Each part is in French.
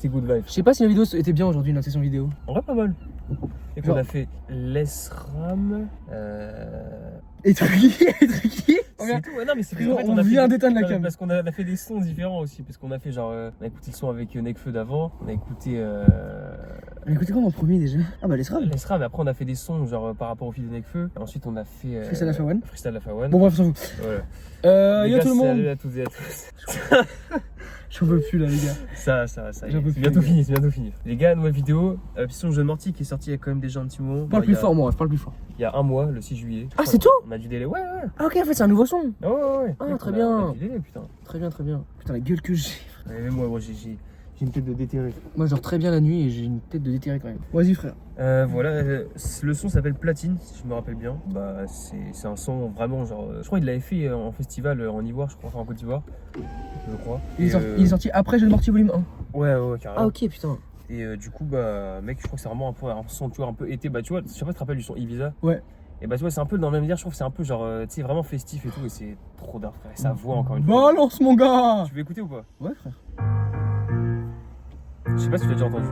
C'est good vibe. Je sais pas si la vidéo était bien aujourd'hui, notre session vidéo. En vrai, pas mal. Et Genre- qu'on a fait l'ESRAM. Et truqué. C'est tout. Ouais, non, mais c'est Frérot, en fait, on a fait vient des- d'éteindre la non, cam. Parce qu'on a fait des sons différents aussi. Parce qu'on a fait genre. On a écouté le son avec Nekfeu d'avant. On a écouté. Mais écoutez quoi mon premier déjà? Ah bah les SRAM. l'ESRAM. Mais après, on a fait des sons genre par rapport au fil de Nekfeu. Et ensuite, on a fait. Freestyle Alpha One. Freestyle Alpha One. Bon bref, on s'en fout. Voilà. Les Yo gars, tout le salut monde. à toutes et à tous. J'en peux plus là les gars. Ça, J'en peux c'est plus, bientôt les gars. fini, c'est bientôt fini. Les gars, nouvelle vidéo, Piston Jeune Morty qui est sorti il y a quand même déjà un petit moment. Parle Bon, plus il y a- fort moi, parle plus fort. Il y a un mois, le 6 juillet. Ah, c'est tout? On a du délai, ouais. Ah ok en fait c'est un nouveau son. Ah ouais. Ah, Mec, très on a- bien. on a du délai, putain. Très bien. Putain la gueule que j'ai. Ouais, mais moi j'ai une tête de déterré. Moi je dors très bien la nuit et j'ai une tête de déterré quand même. Vas-y frère. Voilà, le son s'appelle Platine, si je me rappelle bien. Bah, c'est un son vraiment genre. Je crois qu'il l'avait fait en festival en Ivoire, je crois, enfin en Côte d'Ivoire. Je crois. Il Et, est sorti après Jeune Morty volume 1. Ouais, carrément. Ah ok putain. Et du coup, bah, mec, je crois que c'est vraiment un son, tu vois, un peu été. Bah, tu vois, je sais pas si tu te rappelles du son Ibiza. Ouais. Et bah, tu vois, c'est un peu dans le même délire, je trouve que c'est un peu genre, tu sais, vraiment festif et tout. Et c'est trop d'art, frère. Et sa voix, encore une fois. Balance mon gars. Tu veux écouter ou pas? Ouais frère. Je sais pas si tu l'as déjà entendu.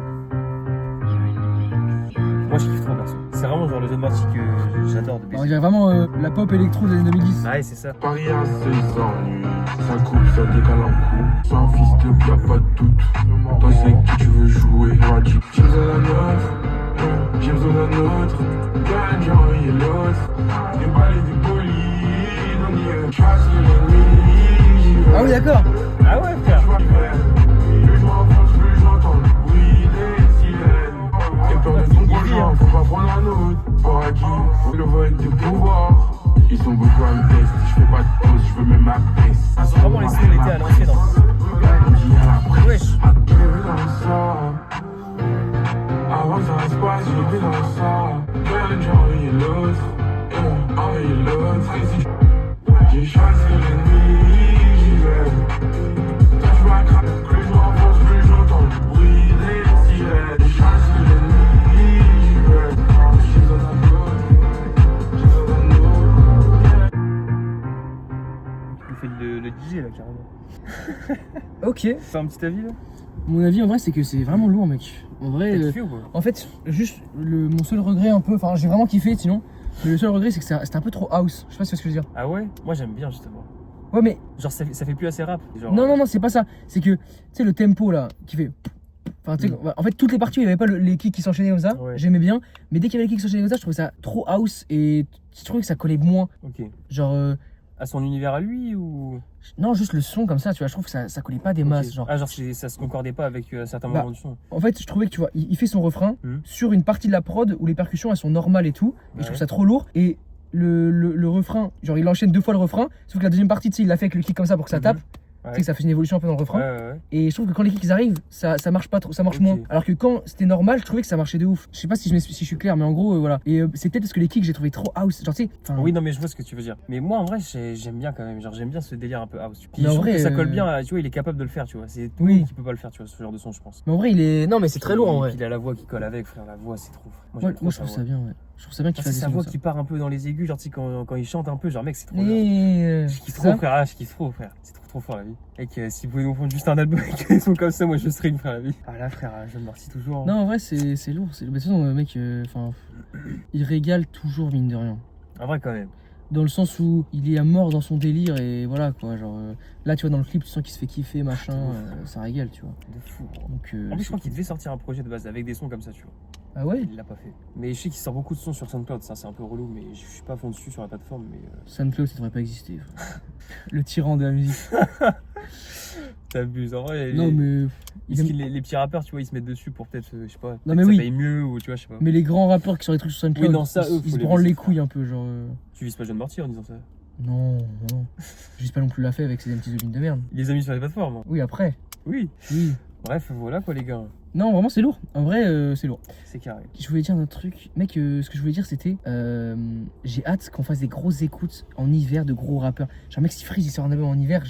Moi, je kiffe trop, perso. C'est vraiment genre le Jeune Morty que j'adore de On baiser. dirait vraiment la pop électro des années 2010. Ouais, c'est ça. Paris à 16h, ça coupe, ça décale un coup. C'est un fils de y'a pas de doute. Toi, c'est qui tu veux jouer. Moi, j'ai besoin d'un autre. J'ai besoin d'un autre. Qu'un j'ai envoyé l'autre. Déballer des bolides. On y est. Choisir l'ennemi. Ah oui d'accord. Ah ouais, frère. Plus je m'enfonce, plus j'entends le bruit des sirènes. J'ai peur de ton prochain, faut pas prendre un autre. Pour acquis, le vol de pouvoir. Ils sont beaucoup à me tester, je fais pas de pause, je veux même ma baisse. Ils sont vraiment les sons l'été à l'ancienne. On dit à la presse, Wesh. j'ai vu dans ça. Avant ça se passe, j'ai vu dans ça. J'ai envoyé l'autre, envoyé l'autre. Et si j'ai choisi l'ennemi, j'y vais. Toi tu m'as craqué, plus je m'enfonce, plus j'entends le bruit des sirènes. J'ai choisi l'ennemi, j'y vais. J'ai besoin d'un autre, j'ai besoin d'un autre. Il fait le DJ là, carrément. Ok. Fais un petit avis là. Mon avis en vrai c'est que c'est vraiment lourd mec. En vrai. T'as kiffé ou pas? En fait, juste mon seul regret un peu, enfin j'ai vraiment kiffé sinon, mais le seul regret c'est que c'était un peu trop house, je sais pas si tu vois ce que je veux dire. Ah ouais? Moi j'aime bien justement. Ouais mais, Genre ça fait plus assez rap. Genre, non, c'est pas ça, c'est que, tu sais le tempo là, qui fait, enfin tu sais, en fait toutes les parties où il n'y avait pas les kicks qui s'enchaînaient comme ça, Ouais. j'aimais bien, mais dès qu'il y avait les kicks qui s'enchaînaient comme ça, je trouvais ça trop house et je trouvais que ça collait moins, Ok. genre, À son univers à lui ou. non juste le son comme ça, tu vois, je trouve que ça collait pas des masses, Ok. genre. Ah, genre ça se concordait pas avec certains Bah, moments du son. En fait, je trouvais que tu vois, il fait son refrain Mhm. sur une partie de la prod où les percussions elles sont normales et tout, et je trouve ça trop lourd. Et le refrain, genre il enchaîne 2 fois le refrain, sauf que la deuxième partie, tu sais, il l'a fait avec le kick comme ça pour que ça Mhm. tape. Ouais. Tu sais que ça fait une évolution un peu dans le refrain. Ouais. Et je trouve que quand les kicks arrivent, ça marche pas trop, ça marche Ok. moins. Alors que quand c'était normal, je trouvais que ça marchait de ouf. Je sais pas si je suis clair, mais en gros, voilà. Et c'est peut-être parce que les kicks, j'ai trouvé trop house. Genre, tu sais. enfin, Oui, non, mais je vois ce que tu veux dire. Mais moi, en vrai, j'aime bien quand même. Genre, j'aime bien ce délire un peu house. Puis Mais en je trouve vrai, que ça colle bien. Tu vois, il est capable de le faire, tu vois. C'est tout Oui. le monde qui peut pas le faire, tu vois, ce genre de son, je pense. Mais en vrai, il est. Non, mais c'est très lourd en Et vrai. puis, il a la voix qui colle avec, frère. La voix, c'est trop. Moi, j'aime trop je trouve sa ça voix. bien, ouais. Je trouve ça bien qu'il C'est fasse des sa sons voix comme qui part un peu dans les aigus, genre, tu sais, quand il chante un peu, genre, mec, c'est trop bien. Et. Je kiffe trop, frère. Ah, je kiffe trop, frère. C'est trop fort, la vie. Mec, si vous pouvez nous prendre juste un album avec des sons comme ça, moi, je stream, frère, la vie. Ah là, frère, Jeune Morty toujours. Non, en vrai, c'est lourd. Mais de toute façon, mec, enfin, il régale toujours, mine de rien. En vrai, quand même. Dans le sens où il est à mort dans son délire et voilà quoi. Genre, là, tu vois, dans le clip, tu sens qu'il se fait kiffer, machin, ça régale, tu vois. De fou. Donc, En plus, je crois qu'il devait sortir un projet de base avec des sons comme ça, tu vois. Ah ouais? Il l'a pas fait. Mais je sais qu'il sort beaucoup de sons sur SoundCloud, ça c'est un peu relou, mais je suis pas à fond dessus sur la plateforme. Mais SoundCloud, ça devrait pas exister. Le tyran de la musique. t'abuses, en vrai. Non, mais. Les petits rappeurs, tu vois, ils se mettent dessus pour peut-être, je sais pas, Non, peut-être mais ça oui. paye mieux ou tu vois, je sais pas. Mais les grands rappeurs qui sont des trucs sur SoundCloud, Oui, non, ça, eux, ils faut se les branlent laisser les couilles un peu, genre. Tu vises pas Jeune Morty en disant ça. Non. Je dis pas non plus la fait avec ses petits de merde. Il les a mis sur les plateformes. Hein. Oui, après. Oui. Oui. Bref, voilà quoi, les gars. Non, vraiment, c'est lourd. En vrai, c'est lourd. C'est carré. Je voulais dire un autre truc. Mec, ce que je voulais dire, c'était. J'ai hâte qu'on fasse des grosses écoutes en hiver de gros rappeurs. Genre, mec, si Freeze il sort un album en hiver,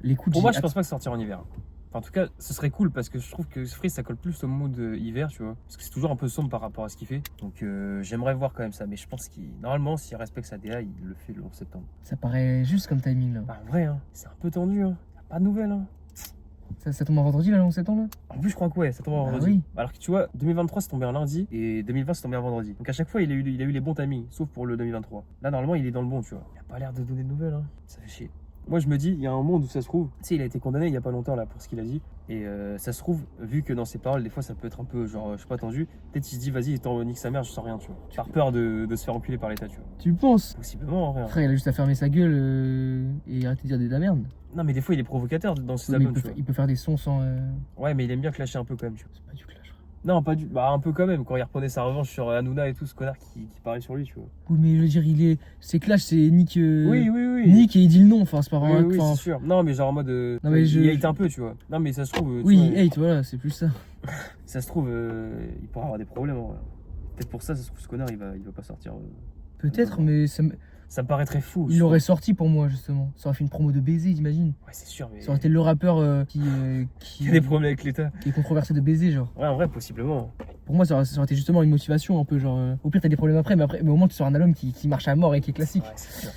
l'écoute. Pour moi, je j'ai pense hâte. pas que sortir en hiver. Enfin, en tout cas, ce serait cool parce que je trouve que Freeze ça colle plus au mood hiver, tu vois. Parce que c'est toujours un peu sombre par rapport à ce qu'il fait. Donc, j'aimerais voir quand même ça. Mais je pense qu'il. Normalement, s'il respecte sa DA, il le fait le 11 septembre. Ça paraît juste comme timing là. Bah, en vrai, hein, c'est un peu tendu. Hein. Y a pas de nouvelles. Hein. Ça tombe en vendredi là, le 11 septembre là? En plus, je crois que ouais, ça tombe en Ah vendredi. oui. Alors que tu vois, 2023, c'est tombé un lundi et 2020, c'est tombé un vendredi. Donc à chaque fois, il a eu les bons timings, sauf pour le 2023. Là, normalement, il est dans le bon, tu vois. Il a pas l'air de donner de nouvelles, hein. Ça fait chier. Moi, je me dis, il y a un monde où ça se trouve. Tu sais, il a été condamné il y a pas longtemps là pour ce qu'il a dit. Et ça se trouve, vu que dans ses paroles, des fois, ça peut être un peu, genre, je sais pas, tendu. Peut-être il se dit, vas-y, nique sa mère, je sens rien, tu vois. Par peur de se faire enculer par l'État, tu vois. Tu le penses? Possiblement, en vrai. Hein. Frère, il a juste à fermer sa gueule et arrêter de dire de la merde. Non, mais des fois, il est provocateur dans ses Oui, mais albums, tu vois. il peut faire des sons sans. Ouais, mais il aime bien clasher un peu quand même, tu vois. C'est pas du clash. Frère. Non, pas du. Bah, un peu quand même, quand il reprenait sa revanche sur Hanouna et tout, ce connard qui parlait sur lui, tu vois. Oui, mais je veux dire, c'est clash, c'est Nick. Oui. Nick et il dit le nom, enfin, c'est pas Oui, vraiment. oui, enfin, c'est sûr. Non, mais genre en mode. Non, mais il hate un peu, tu vois. Non, mais ça se trouve. tu oui, vois, hate, voilà, c'est plus ça. ça se trouve, il pourra avoir des problèmes, en vrai. Peut-être pour ça se trouve, ce connard, il va pas sortir. Peut-être, mais Ça me paraîtrait fou. il l'aurait sorti pour moi, justement. Ça aurait fait une promo de baiser, j'imagine. Ouais, c'est sûr, mais. Ça aurait été le rappeur qui Il y a des problèmes avec l'État. est controversé de baiser, genre. Ouais, en vrai, possiblement. Pour moi, ça aurait été justement une motivation, un peu, genre. Au pire, t'as des problèmes après, mais au moins, tu sors un album qui marche à mort et qui est classique. Ouais, c'est sûr.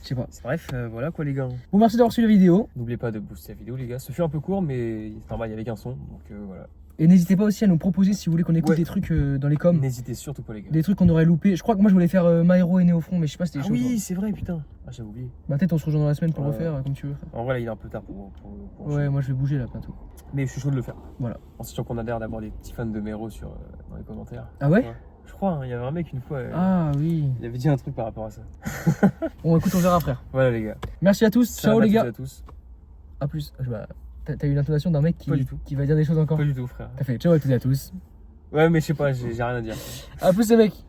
Je sais pas. Bref, voilà quoi, les gars. Bon, merci d'avoir suivi la vidéo. N'oubliez pas de booster la vidéo, les gars. Ce fut un peu court, mais c'est normal, il y avait qu'un son. Donc voilà. Et n'hésitez pas aussi à nous proposer si vous voulez qu'on écoute Ouais. des trucs dans les coms. N'hésitez surtout pas, les gars. Des trucs qu'on aurait loupé. Je crois que moi, je voulais faire Maero et Néofront, mais je sais pas si c'était Ah chaud. oui, toi. c'est vrai, putain. Ah, j'avais oublié. Bah, peut-être on se rejoint dans la semaine pour le Ouais. refaire, comme tu veux. Frère. En vrai, là, il est un peu tard pour Ouais, enchaîner. moi, je vais bouger là bientôt. Mais je suis chaud de le faire. Voilà. En sachant qu'on a l'air d'avoir des petits fans de Mero dans les commentaires. Ah ouais? Je crois, hein, il y avait un mec une fois. Ah oui. Il avait dit un truc par rapport à ça. Bon, écoute, on verra, frère. Voilà, les gars. Merci à tous. Ciao, les gars. À tous. À plus. Bah, t'as eu l'intonation d'un mec Pas du tout. qui va dire des choses encore. Pas du tout, frère. T'as fait ciao à toutes et à tous. Ouais, mais je sais pas, j'ai rien à dire. À plus, les mecs.